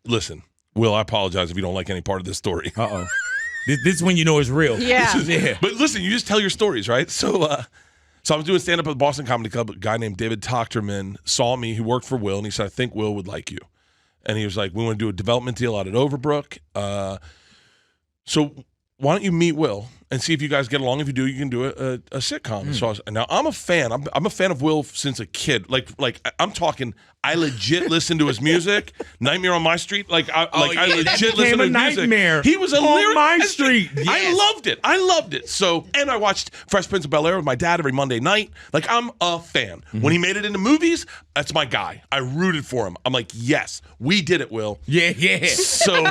listen, Will, I apologize if you don't like any part of this story. Uh-oh. This is when you know it's real. Yeah. But listen, you just tell your stories, right? So I was doing stand-up at the Boston Comedy Club. A guy named David Tochterman saw me, who worked for Will, and he said, I think Will would like you. And he was like, we want to do a development deal out at Overbrook. So why don't you meet Will and see if you guys get along? If you do, you can do a sitcom. So now I'm a fan. I'm a fan of Will since a kid. Like I'm talking. I legit listened to his music. Nightmare on My Street. I legit listened to his nightmare. music. He was a on lyric. My Street. Yes. I loved it. So, and I watched Fresh Prince of Bel-Air with my dad every Monday night. Like, I'm a fan. When he made it into movies, that's my guy. I rooted for him. I'm like, yes, we did it, Will. Yeah. So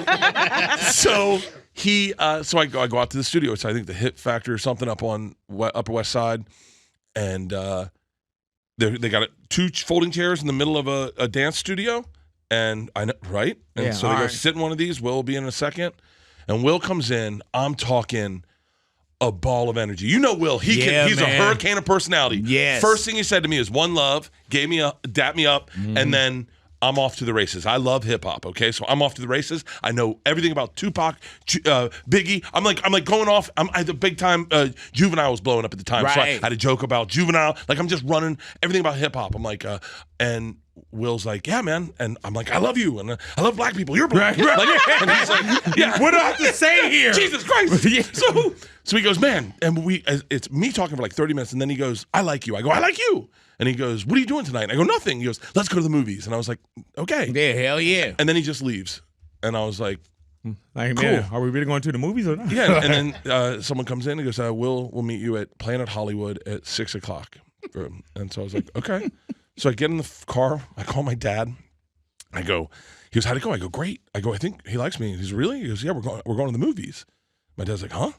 I go out to the studio. It's I think the Hit Factory or something up on Upper West Side, and they got two folding chairs in the middle of a dance studio, and I know, right? And so they go sit in one of these. Will be in a second, and Will comes in. I'm talking a ball of energy. You know Will. He's a hurricane of personality. Yes. First thing he said to me is one love, gave me dapped me up, and then I'm off to the races. I love hip hop. Okay, so I'm off to the races. I know everything about Tupac, Biggie. I'm like going off. I had the big time. Juvenile was blowing up at the time, so I had a joke about Juvenile. Like I'm just running everything about hip hop. I'm like, and Will's like, yeah, man, and I'm like, I love you, and I love black people. You're black, like, and he's like, yeah. What do I have to say here? Jesus Christ. So he goes, man, and it's me talking for like 30 minutes, and then he goes, I like you. I go, I like you. And he goes, what are you doing tonight? And I go, nothing. He goes, let's go to the movies. And I was like, okay. Yeah, hell yeah. And then he just leaves. And I was like, man, cool. Are we really going to the movies or not? Yeah. And then someone comes in and goes, we'll meet you at Planet Hollywood at 6:00. And so I was like, okay. So I get in the car. I call my dad. I go, he goes, how'd it go? I go, great. I go, I think he likes me. He's really? He goes, yeah, we're going to the movies. My dad's like, huh?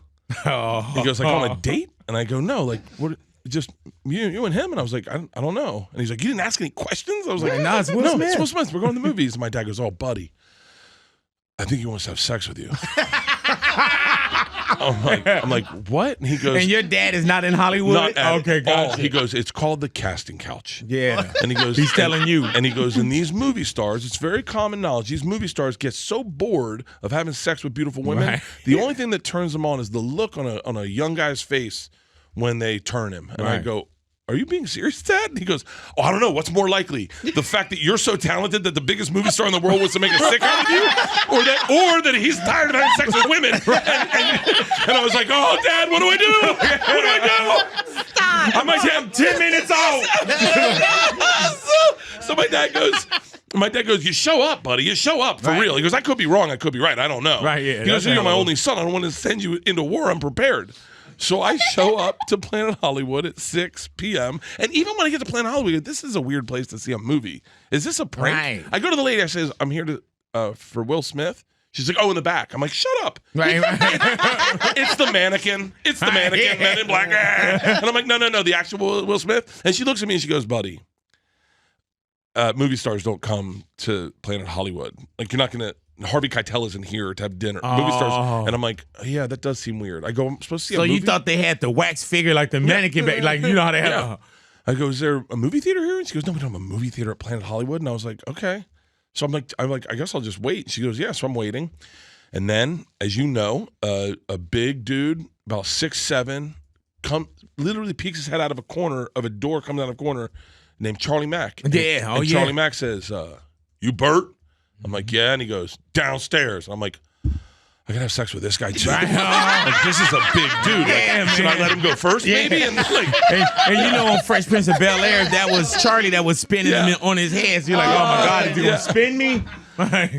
He goes, like, on a date? And I go, no, like, what? Just you and him. And I was like, I don't know. And he's like, you didn't ask any questions? I was like, no, it's Will Smith. It's Will Smith. We're going to the movies. And my dad goes, oh, buddy, I think he wants to have sex with you. I'm like, what? And he goes, and your dad is not in Hollywood? Not at okay, gotcha. all. He goes, it's called the casting couch. Yeah. And he goes, he's telling you. And he goes, and these movie stars, it's very common knowledge, these movie stars get so bored of having sex with beautiful women. Right. The only thing that turns them on is the look on a young guy's face when they turn him. And I go, are you being serious, Dad? And he goes, oh, I don't know. What's more likely? The fact that you're so talented that the biggest movie star in the world wants to make a sick out of you? Or that he's tired of having sex with women? And I was like, oh, Dad, what do I do? What do I do? Stop. I'm like, yeah, 10 minutes out. So my dad goes, you show up, buddy. You show up, for real. He goes, I could be wrong. I could be right. I don't know. Right, yeah. He goes, you're my only son. I don't want to send you into war unprepared. So I show up to Planet Hollywood at 6 p.m. And even when I get to Planet Hollywood, this is a weird place to see a movie. Is this a prank? Right. I go to the lady. I says, I'm here for Will Smith. She's like, oh, in the back. I'm like, shut up. Right. It's the mannequin. It's the mannequin, Men in Black. And I'm like, no, the actual Will Smith. And she looks at me and she goes, buddy, movie stars don't come to Planet Hollywood. Like, you're not going to. Harvey Keitel isn't here to have dinner. Movie stars. And I'm like, yeah, that does seem weird. I go, I'm supposed to see a movie? So you thought they had the wax figure like the mannequin back, like you know how they have. Yeah. I go, is there a movie theater here? And she goes, no, we don't have a movie theater at Planet Hollywood. And I was like, okay. So I'm like, I guess I'll just wait. She goes, yeah, so I'm waiting. And then, as you know, a big dude, about 6'7", literally peeks his head out of a corner of a door, comes out of a corner, named Charlie Mack. And Charlie Mack says, you Bert? I'm like, yeah. And he goes, downstairs. And I'm like, I gotta have sex with this guy too. Like, this is a big dude. Like, should I let him go first, maybe? And, and you know, on Fresh Prince of Bel-Air, that was Charlie that was spinning him on his head. So you're like, oh my God, is he gonna spin me?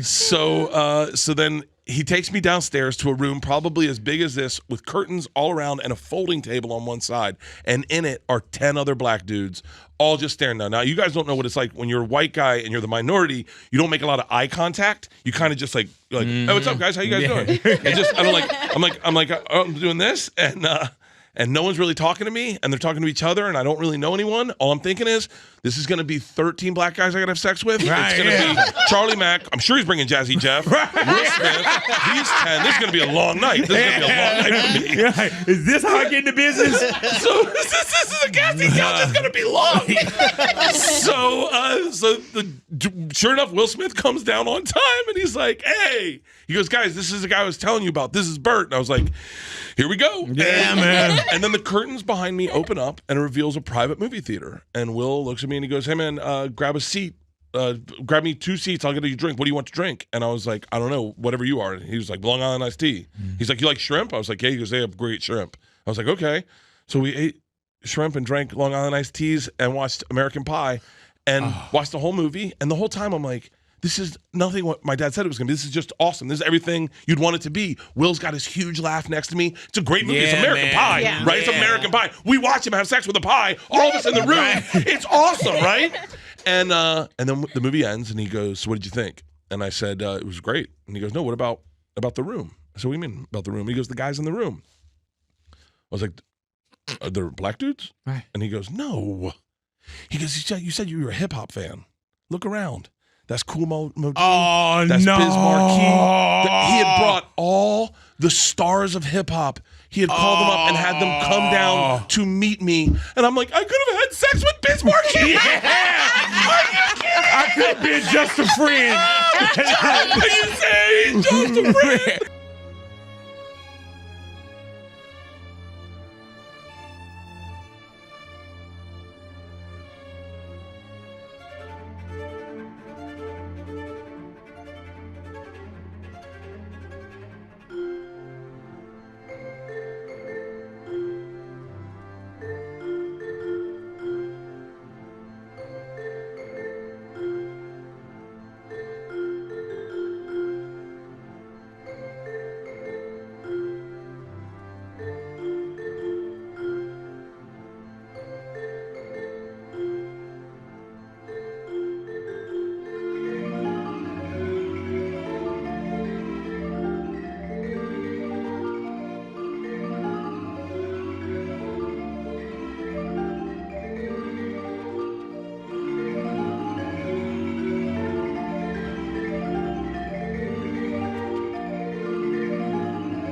So then he takes me downstairs to a room probably as big as this with curtains all around and a folding table on one side. And in it are 10 other black dudes all just staring down. Now, you guys don't know what it's like when you're a white guy and you're the minority. You don't make a lot of eye contact. You kind of just like, hey, what's up, guys? How you guys doing? And just, I'm like, I'm doing this. And and no one's really talking to me, and they're talking to each other, and I don't really know anyone. All I'm thinking is, this is going to be 13 black guys I got to have sex with. Right, it's going to be Charlie Mack. I'm sure he's bringing Jazzy Jeff. Will Smith. He's 10. This is going to be a long night. This is going to be a long night for me. Yeah. Is this how I get into business? So this is a casting couch that's going to be long. Sure enough, Will Smith comes down on time, and he's like, hey. He goes, guys, this is the guy I was telling you about. This is Bert. And I was like, here we go. Yeah, man. And then the curtains behind me open up, and it reveals a private movie theater. And Will looks at me, and he goes, hey, man, grab a seat. Grab me 2 seats. I'll get you a drink. What do you want to drink? And I was like, I don't know, whatever you are. And he was like, Long Island iced tea. He's like, you like shrimp? I was like, yeah. He goes, they have great shrimp. I was like, okay. So we ate shrimp and drank Long Island iced teas and watched American Pie and watched the whole movie. And the whole time I'm like, this is nothing what my dad said it was going to be. This is just awesome. This is everything you'd want it to be. Will's got his huge laugh next to me. It's a great movie. It's American Pie, right? It's American Pie. We watch him have sex with a pie. All of us in the room. It's awesome, right? And then the movie ends, and he goes, so what did you think? And I said, it was great. And he goes, no, what about the room? I said, what do you mean about the room? He goes, the guys in the room. I was like, are there black dudes? Right. And he goes, no. He goes, you said you were a hip-hop fan. Look around. That's Cool Mojo. Oh, That's no. Biz Markie. He had brought all the stars of hip-hop. He had called them up and had them come down to meet me. And I'm like, I could have had sex with Biz Markie. I could have been just a friend. Are you saying just a friend?